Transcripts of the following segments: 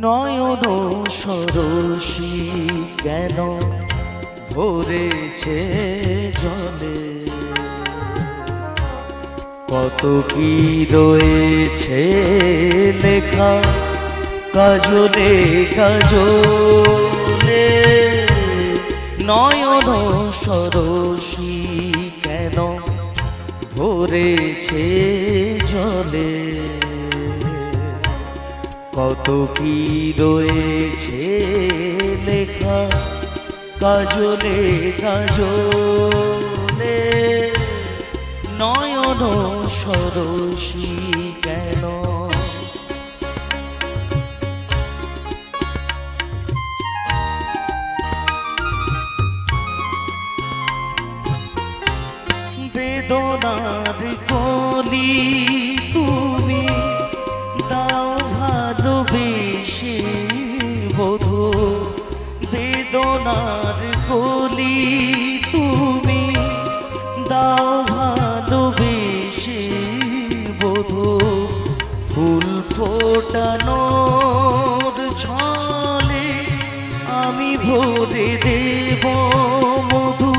নয়ন সরসী কেন ভরেছে জলে, কত কি রয়েছে লেখা কাজলে কাজলে। নয়ন সরসী কেন ভরেছে জলে, কত কি রয়েছে লেখা কাজলে কাজলে। নয়ন সরসী কেন, বেদনার কলি তুমি দাও ভালোবেসে বধূ, বেদনার কলি তুমি দাও ভালোবেসে বধূ। ফুল ফোটানোর ছলে আমি ভরে দেব মধু,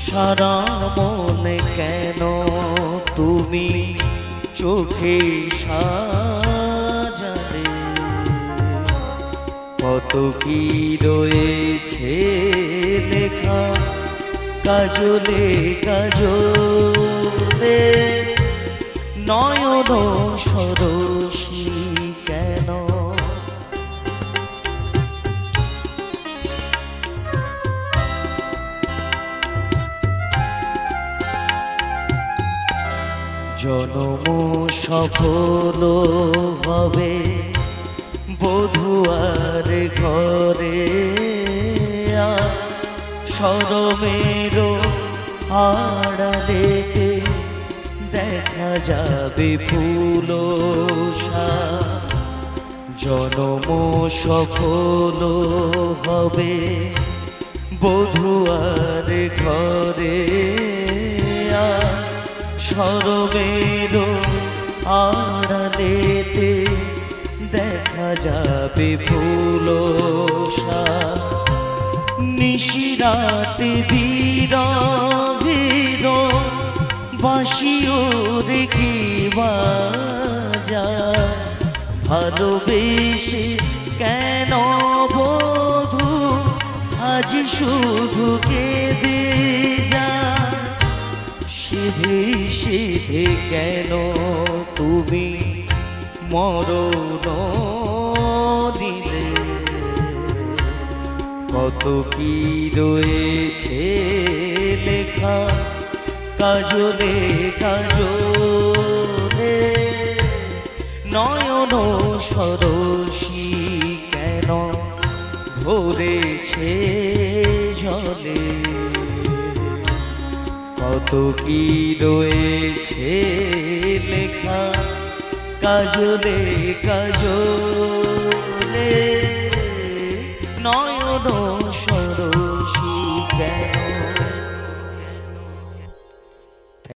সারা মনে কেন তুমি চোখে সাজালে, কত কি রয়েছে লেখা কাজলে কাজলে। নয়ন সরসী কেন, জনম সফল হবে বধুয়ার ঘরে, শরমের আড়ালেতে দেখা যাবে ফুলসা। জনম সফল হবে বধুয়ার ঘরে, শরমের আড়ালেতে দেখা যাবে ফুলসা। নিশিরাতে বিরহের বাঁশিও রেখে বাজা, ভালোবেসে কেন বধূ আজ শুধু কেঁদে যা। সিধে সিধে কেন তুমি মরণ দিলে, কত কি রয়েছে লেখা কাজলে কাজলে। নয়ন সরসী কেন ভরেছে জলে, কত কি রয়েছে লেখা কাজলে কাজলে।